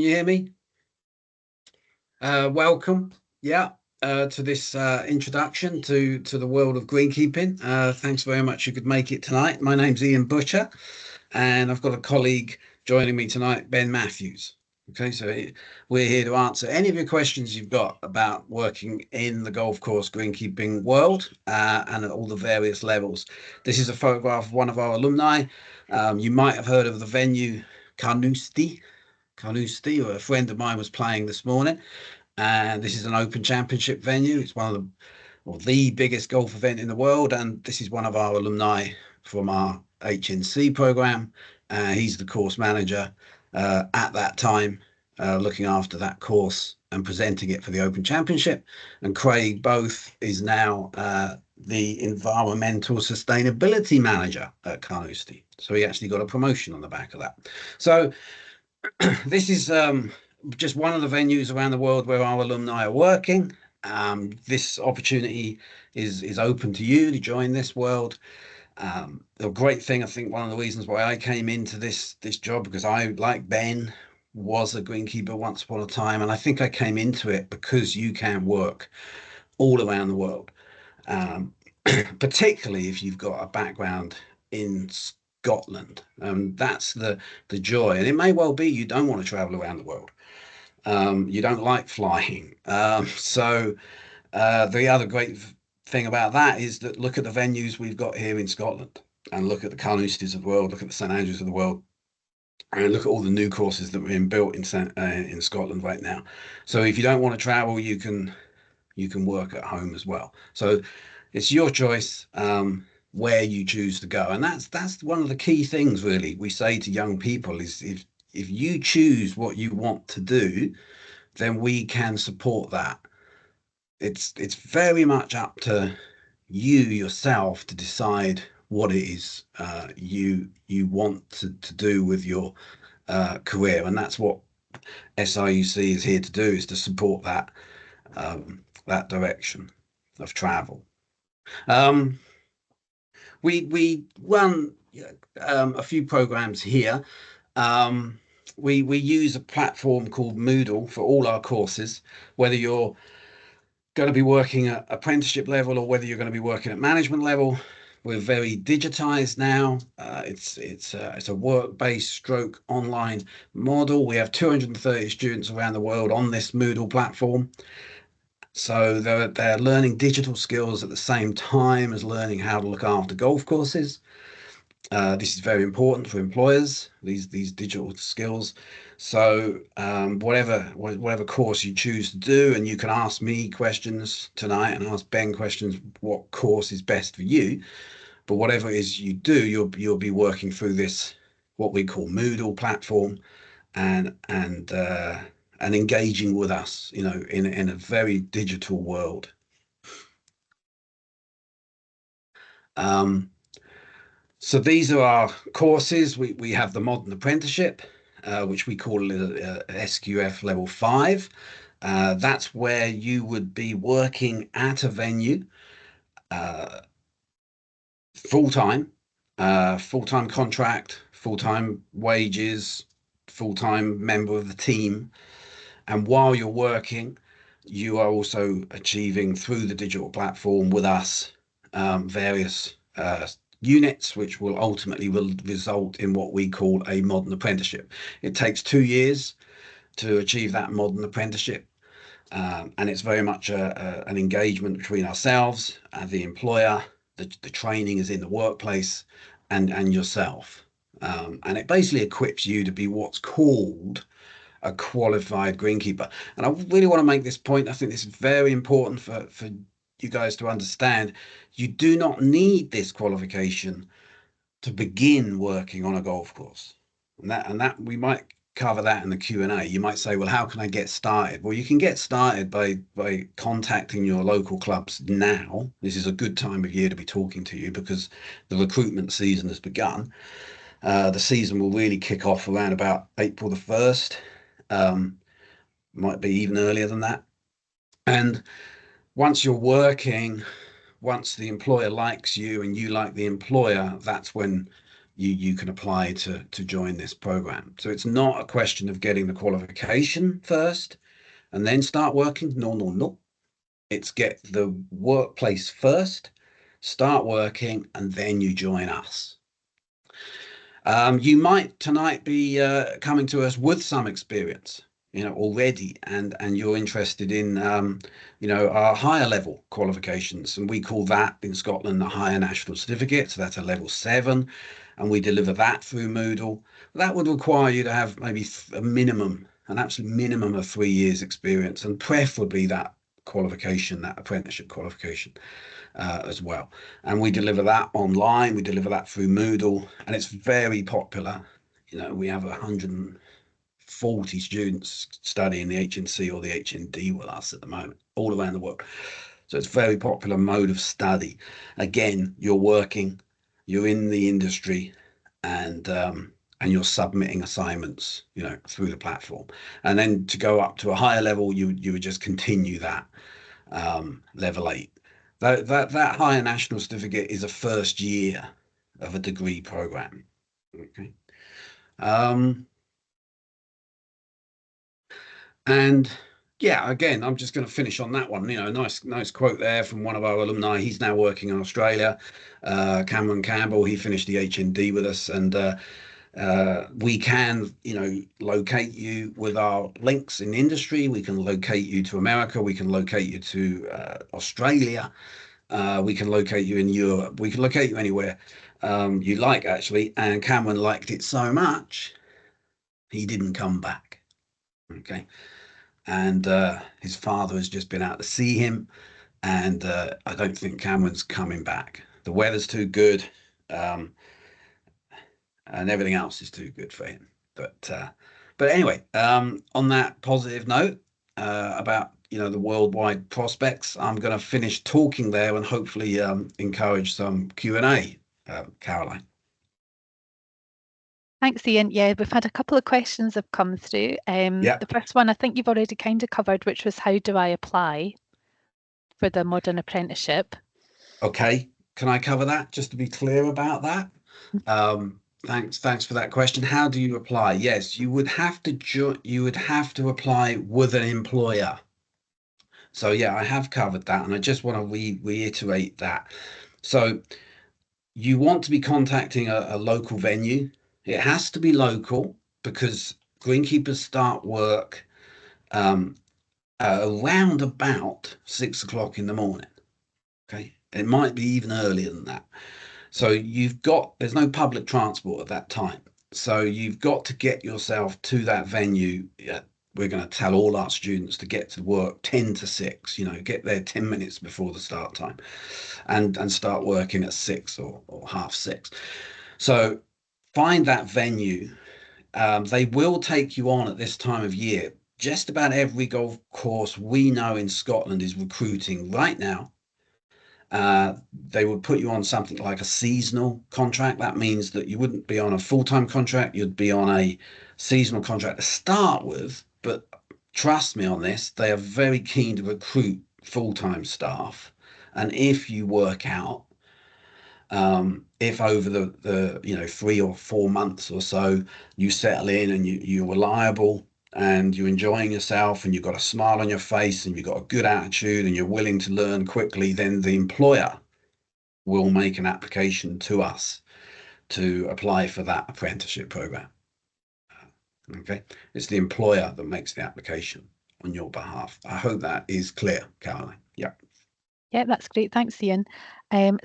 you hear me? Welcome, yeah, to this introduction to the world of greenkeeping. Thanks very much you could make it tonight. My name's Ian Butcher, and I've got a colleague joining me tonight, Ben Mathews. Okay, so we're here to answer any of your questions you've got about working in the golf course greenkeeping world and at all the various levels. This is a photograph of one of our alumni. You might have heard of the venue Carnoustie. Carnoustie, or a friend of mine was playing this morning, and this is an open championship venue. It's one of the biggest golf event in the world, and this is one of our alumni from our HNC program. He's the course manager at that time, looking after that course and presenting it for the Open Championship. And Craig Both is now the environmental sustainability manager at Carnoustie. So he actually got a promotion on the back of that. So this is just one of the venues around the world where our alumni are working. This opportunity is open to you to join this world. The great thing, I think, one of the reasons why I came into this job, because I, like Ben, was a greenkeeper once upon a time, and I think I came into it because you can work all around the world, particularly if you've got a background in Scotland. That's the joy, and it may well be you don't want to travel around the world. You don't like flying. So the other great thing about that is that look at the venues we've got here in Scotland, and look at the Carnousties of the world, look at the St Andrews of the world, and look at all the new courses that are being built in Scotland right now. So if you don't want to travel, you can work at home as well. So it's your choice where you choose to go, and that's one of the key things really we say to young people is if you choose what you want to do, then we can support that. It's very much up to you yourself to decide what it is you want to do with your career, and that's what SRUC is here to do, is to support that that direction of travel. We run a few programs here. We use a platform called Moodle for all our courses, whether you're going to be working at apprenticeship level or whether you're going to be working at management level. We're very digitized now. It's a work-based stroke online model. We have 230 students around the world on this Moodle platform. So they're learning digital skills at the same time as learning how to look after golf courses. This is very important for employers, these digital skills. So whatever course you choose to do, and you can ask me questions tonight and ask Ben questions, what course is best for you. But whatever it is you do, you'll be working through this, what we call Moodle platform, and engaging with us, in a very digital world. So these are our courses. We have the Modern Apprenticeship, which we call SQF Level 5. That's where you would be working at a venue full-time, full-time contract, full-time wages, full-time member of the team. And while you're working, you are also achieving through the digital platform with us various units, which will ultimately result in what we call a modern apprenticeship. It takes 2 years to achieve that modern apprenticeship, and it's very much an engagement between ourselves and the employer. The training is in the workplace and yourself, and it basically equips you to be what's called a qualified greenkeeper. And I really want to make this point. I think this is very important for you guys to understand. You do not need this qualification to begin working on a golf course, and that we might cover that in the Q&A. You might say, well, how can I get started? Well, you can get started by contacting your local clubs now. This is a good time of year to be talking to you because the recruitment season has begun. The season will really kick off around about April the 1st. Might be even earlier than that. And once you're working, once the employer likes you and you like the employer, that's when you can apply to join this program. So it's not a question of getting the qualification first and then start working. No, no, no. It's get the workplace first, start working, and then you join us. You might tonight be coming to us with some experience, already, and you're interested in, our higher level qualifications, and we call that in Scotland the Higher National Certificate. So that's a level 7, and we deliver that through Moodle. That would require you to have maybe an absolute minimum of 3 years experience, and preferably that qualification, that apprenticeship qualification. As well. And we deliver that online, we deliver that through Moodle, and it's very popular. We have 140 students studying the HNC or the HND with us at the moment, all around the world. So it's a very popular mode of study. Again, you're working, you're in the industry, and you're submitting assignments, through the platform. And then to go up to a higher level, you would just continue that, level 8. That higher national certificate is a first year of a degree program. Okay. And yeah, again, I'm just going to finish on that one. Nice quote there from one of our alumni. He's now working in Australia. Cameron Campbell, he finished the HND with us, and we can, locate you with our links in the industry. We can locate you to America. We can locate you to Australia. We can locate you in Europe. We can locate you anywhere you like, actually. And Cameron liked it so much, he didn't come back. Okay. And his father has just been out to see him. And I don't think Cameron's coming back. The weather's too good. And everything else is too good for him. But anyway, on that positive note about the worldwide prospects, I'm going to finish talking there and hopefully encourage some Q&A, Caroline. Thanks, Ian. Yeah, we've had a couple of questions have come through. The first one I think you've already kind of covered, which was how do I apply for the modern apprenticeship? Okay, can I cover that just to be clear about that? Thanks for that question. How do you apply? Yes, you would have to apply with an employer. So yeah, I have covered that, and I just want to reiterate that. So you want to be contacting a local venue. It has to be local because greenkeepers start work around about 6 o'clock in the morning. Okay, it might be even earlier than that. So there's no public transport at that time. So you've got to get yourself to that venue. We're going to tell all our students to get to work 10 to 6, get there 10 minutes before the start time and start working at 6 or half 6. So find that venue. They will take you on at this time of year. Just about every golf course we know in Scotland is recruiting right now. They would put you on something like a seasonal contract. That means that you wouldn't be on a full-time contract. You'd be on a seasonal contract to start with. But trust me on this, they are very keen to recruit full-time staff. And if you work out, if over the 3 or 4 months or so you settle in and you're reliable and you're enjoying yourself and you've got a smile on your face and you've got a good attitude and you're willing to learn quickly, then the employer will make an application to us to apply for that apprenticeship program. Okay, it's the employer that makes the application on your behalf. I hope that is clear, Caroline. Yeah. Yeah, that's great. Thanks, Ian.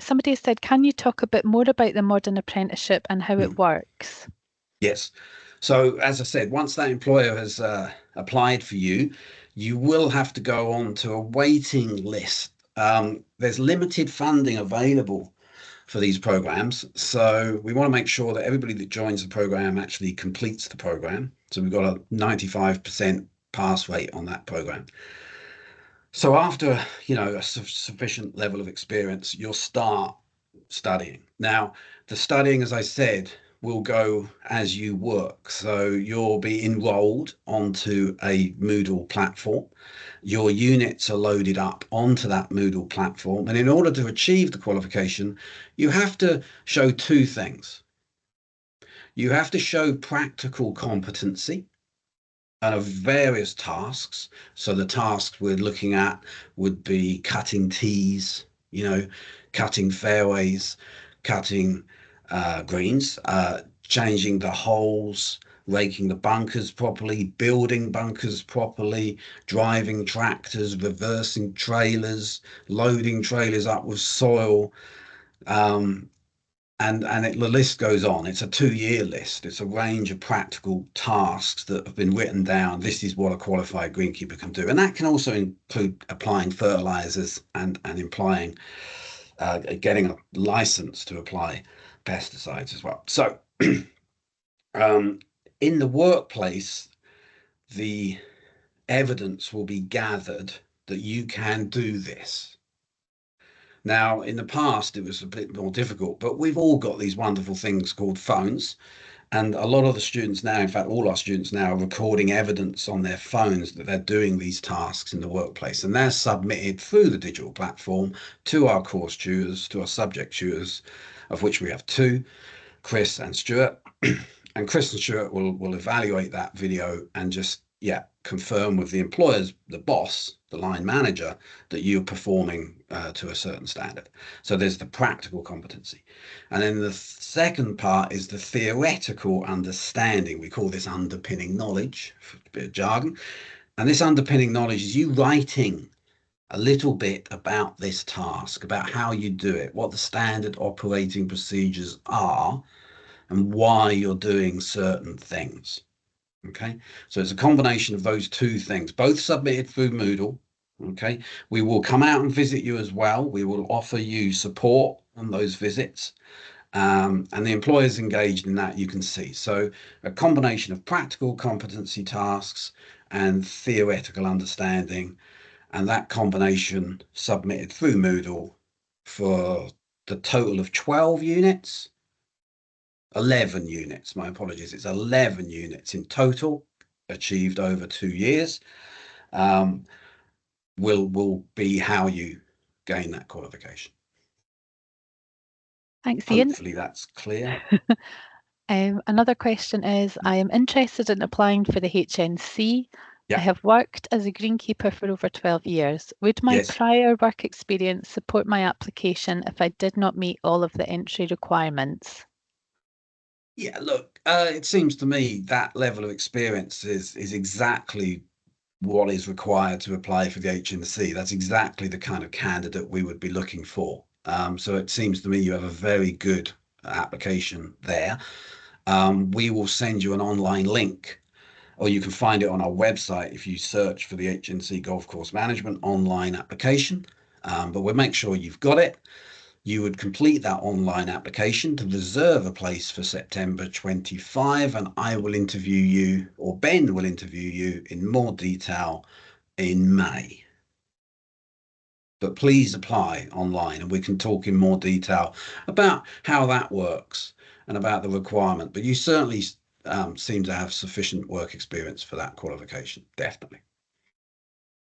Somebody said, can you talk a bit more about the modern apprenticeship and how it works? Yes. So as I said, once that employer has applied for you, you will have to go on to a waiting list. There's limited funding available for these programs. So we want to make sure that everybody that joins the program actually completes the program. So we've got a 95% pass rate on that program. So after, a sufficient level of experience, you'll start studying. Now, the studying, as I said, will go as you work. So you'll be enrolled onto a Moodle platform. Your units are loaded up onto that Moodle platform. And in order to achieve the qualification, you have to show 2 things. You have to show practical competency and of various tasks. So the tasks we're looking at would be cutting tees, cutting fairways, cutting greens, changing the holes, raking the bunkers properly, building bunkers properly, driving tractors, reversing trailers, loading trailers up with soil. The list goes on. It's a 2-year list. It's a range of practical tasks that have been written down. This is what a qualified greenkeeper can do. And that can also include applying fertilizers and implying getting a license to apply pesticides as well. So in the workplace, the evidence will be gathered that you can do this. Now, in the past, it was a bit more difficult, but we've all got these wonderful things called phones. And a lot of the students now, in fact, all our students now are recording evidence on their phones that they're doing these tasks in the workplace. And they're submitted through the digital platform to our course tutors, to our subject tutors, of which we have 2, Chris and Stuart. And Chris and Stuart will evaluate that video and just, confirm with the employers, the boss, the line manager, that you're performing to a certain standard. So there's the practical competency. And then the second part is the theoretical understanding. We call this underpinning knowledge, a bit of jargon. And this underpinning knowledge is you writing a little bit about this task, about how you do it, what the standard operating procedures are, and why you're doing certain things. Okay, so it's a combination of those 2 things, both submitted through Moodle. Okay, we will come out and visit you as well. We will offer you support on those visits, and the employers engaged in that, you can see. So a combination of practical competency tasks and theoretical understanding, and that combination submitted through Moodle for the total of 12 units. 11 units, my apologies. It's 11 units in total, achieved over 2 years. Will be how you gain that qualification. Thanks, Ian. Hopefully that's clear. Another question is, I am interested in applying for the HNC. Yeah. I have worked as a greenkeeper for over 12 years. Would my prior work experience support my application if I did not meet all of the entry requirements? Yeah, look, it seems to me that level of experience is exactly what is required to apply for the HNC. That's exactly the kind of candidate we would be looking for. So it seems to me you have a very good application there. We will send you an online link, or you can find it on our website if you search for the HNC Golf Course Management online application. But we'll make sure you've got it. You would complete that online application to reserve a place for September 25, and I will interview you, or Ben will interview you in more detail in May. But please apply online and we can talk in more detail about how that works and about the requirement. But you certainly seem to have sufficient work experience for that qualification, definitely.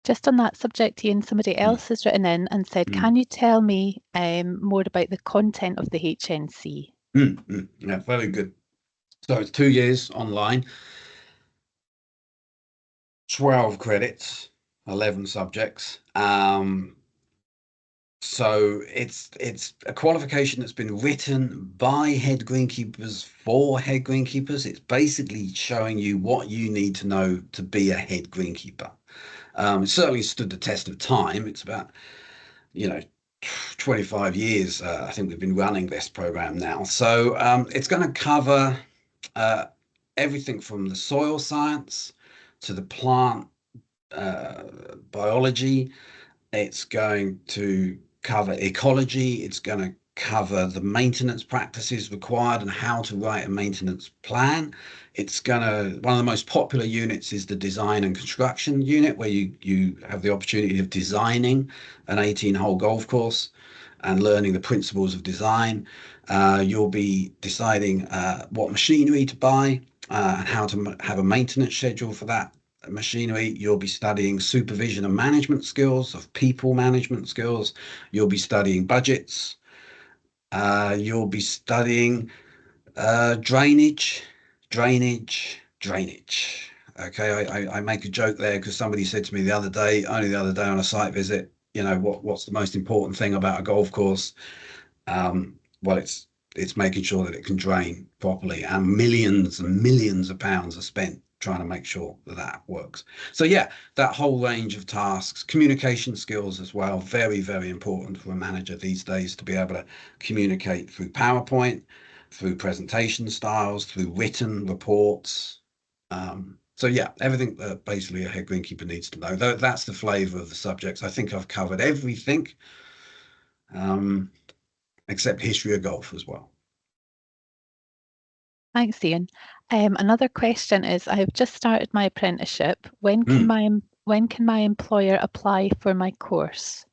Just on that subject, Ian, somebody else has written in and said, can you tell me more about the content of the HNC? Yeah, very good. So it's 2 years online, 12 credits, 11 subjects. So it's a qualification that's been written by head greenkeepers for head greenkeepers. It's basically showing you what you need to know to be a head greenkeeper. It certainly stood the test of time. It's about, 25 years. I think we've been running this program now. So it's going to cover everything from the soil science to the plant biology. It's going to cover ecology. It's going to cover the maintenance practices required and how to write a maintenance plan. One of the most popular units is the design and construction unit, where you have the opportunity of designing an 18-hole golf course and learning the principles of design. You'll be deciding what machinery to buy and how to have a maintenance schedule for that machinery. You'll be studying supervision and management skills, of people management skills. You'll be studying budgets. You'll be studying Drainage, drainage. Okay, I make a joke there because somebody said to me only the other day on a site visit, what's the most important thing about a golf course? Well, it's making sure that it can drain properly, and millions of pounds are spent trying to make sure that that works. So yeah, that whole range of tasks, communication skills as well, very, very important for a manager these days to be able to communicate through PowerPoint, through presentation styles, through written reports. So yeah, everything that basically a head greenkeeper needs to know. That's the flavour of the subjects. I think I've covered everything, except history of golf as well. Thanks, Ian. Another question is, I have just started my apprenticeship. When can my employer apply for my course?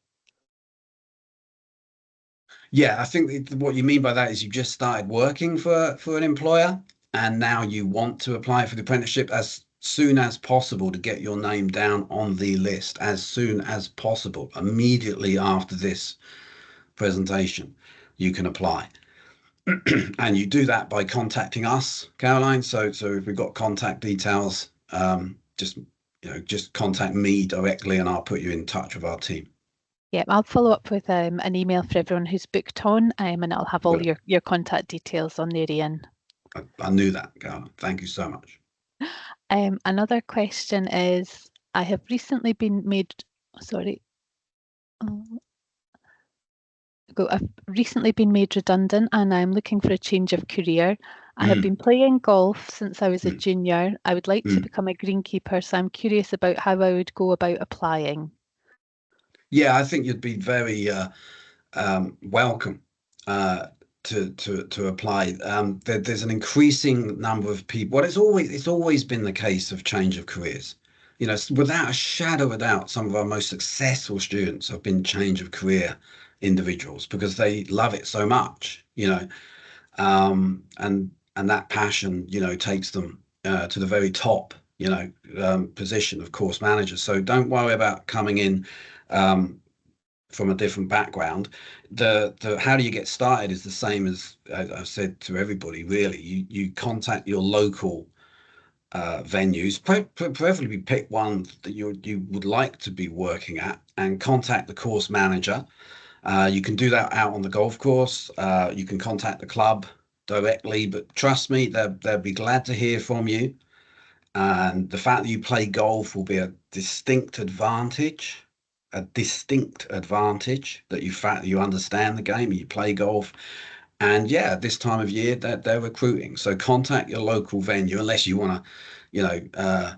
Yeah, I think what you mean by that is you just started working for an employer, and now you want to apply for the apprenticeship as soon as possible to get your name down on the list as soon as possible. Immediately after this presentation, you can apply. And you do that by contacting us, Caroline. So if we've got contact details, just contact me directly and I'll put you in touch with our team. Yeah, I'll follow up with an email for everyone who's booked on, and I'll have all your contact details on there, Ian. I knew that, Caroline. Thank you so much. Another question is, I have recently been made, sorry, I've recently been made redundant and I'm looking for a change of career. I have been playing golf since I was a junior. I would like to become a greenkeeper, so I'm curious about how I would go about applying. Yeah, I think you'd be very welcome to apply. There's an increasing number of people. Well, it's always been the case of change of careers. Without a shadow of a doubt, some of our most successful students have been change of career individuals because they love it so much. And that passion, takes them to the very top, position of course manager. So don't worry about coming in from a different background. The how do you get started is the same as I've said to everybody. Really, you contact your local venues, preferably pick one that you would like to be working at, and contact the course manager. You can do that out on the golf course. You can contact the club directly, but trust me, they'll be glad to hear from you. And the fact that you play golf will be a distinct advantage. That you understand the game, you play golf, and yeah, this time of year they're recruiting. So contact your local venue unless you want to,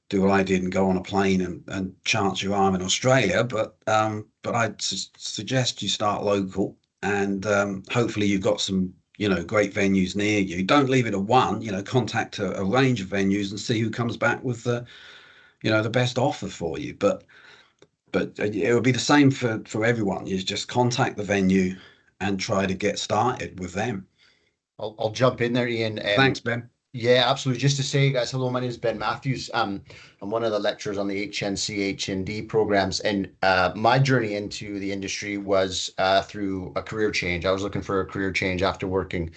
do what I did and go on a plane and chance your arm in Australia. But I'd suggest you start local, and hopefully you've got some great venues near you. Don't leave it at one. Contact a range of venues and see who comes back with the best offer for you. But it would be the same for everyone. You just contact the venue and try to get started with them. I'll jump in there, Ian. Thanks, Ben. Yeah, absolutely. Just to say, guys, hello, my name is Ben Mathews. I'm one of the lecturers on the HNC, HND programs, and my journey into the industry was through a career change. I was looking for a career change after working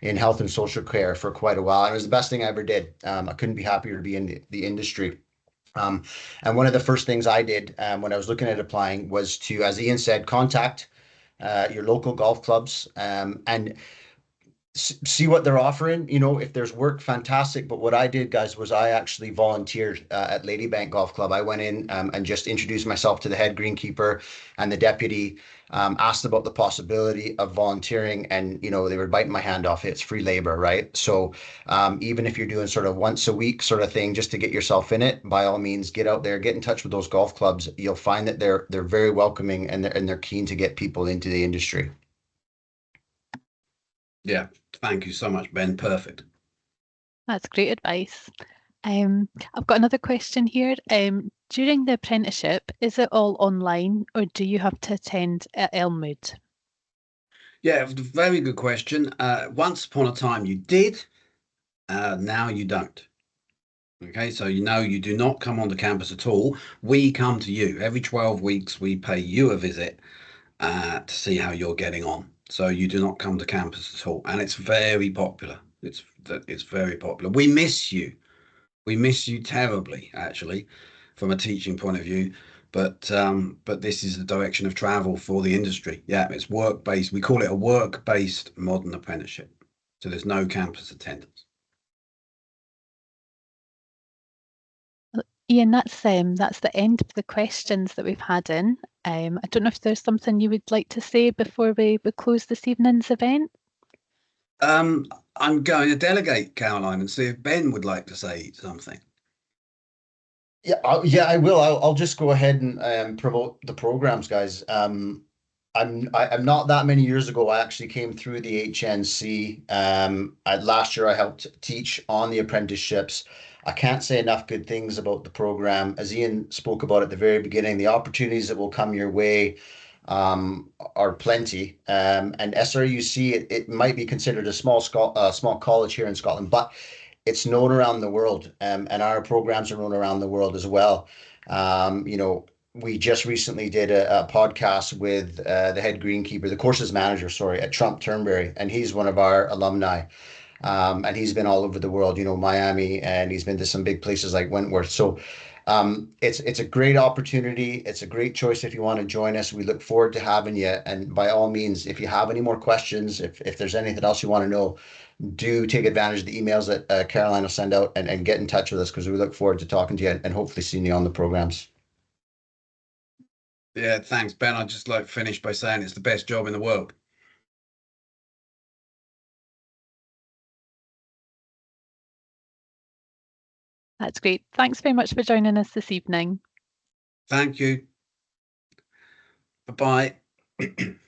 in health and social care for quite a while. And it was the best thing I ever did. I couldn't be happier to be in the industry. And one of the first things I did when I was looking at applying was to, as Ian said, contact your local golf clubs and see what they're offering. If there's work, fantastic. But what I did, guys, was I actually volunteered at Ladybank Golf Club. I went in and just introduced myself to the head greenkeeper and the deputy, asked about the possibility of volunteering, and they were biting my hand off. It's free labor, right? So even if you're doing sort of once a week sort of thing just to get yourself in it, by all means, get out there, get in touch with those golf clubs. You'll find that they're very welcoming, and they're keen to get people into the industry. Yeah, thank you so much, Ben. Perfect. That's great advice. I've got another question here. During the apprenticeship, is it all online or do you have to attend at Elmwood? Yeah, very good question. Once upon a time you did, now you don't. Okay, so you do not come onto campus at all. We come to you every 12 weeks. We pay you a visit to see how you're getting on. So you do not come to campus at all, and it's very popular. It's very popular. We miss you. We miss you terribly, actually, from a teaching point of view. But this is the direction of travel for the industry. Yeah, it's work-based. We call it a work-based modern apprenticeship. So there's no campus attendance. Ian, that's the end of the questions that we've had in. I don't know if there's something you would like to say before we close this evening's event. I'm going to delegate, Caroline, and see if Ben would like to say something. Yeah, I will. I'll just go ahead and promote the programs, guys. I'm not that many years ago. I actually came through the HNC. Last year I helped teach on the apprenticeships. I can't say enough good things about the program. As Ian spoke about at the very beginning, the opportunities that will come your way are plenty. And SRUC, it might be considered a small college here in Scotland, but it's known around the world, and our programs are known around the world as well. We just recently did a podcast with the head greenkeeper, the courses manager, sorry, at Trump Turnberry, and he's one of our alumni. And he's been all over the world, Miami, and he's been to some big places like Wentworth. So it's a great opportunity. It's a great choice if you want to join us. We look forward to having you. And by all means, if you have any more questions, if there's anything else you want to know, do take advantage of the emails that Caroline will send out and get in touch with us, because we look forward to talking to you and hopefully seeing you on the programs. Yeah, thanks, Ben. I'd just like to finish by saying it's the best job in the world. That's great. Thanks very much for joining us this evening. Thank you. Bye-bye.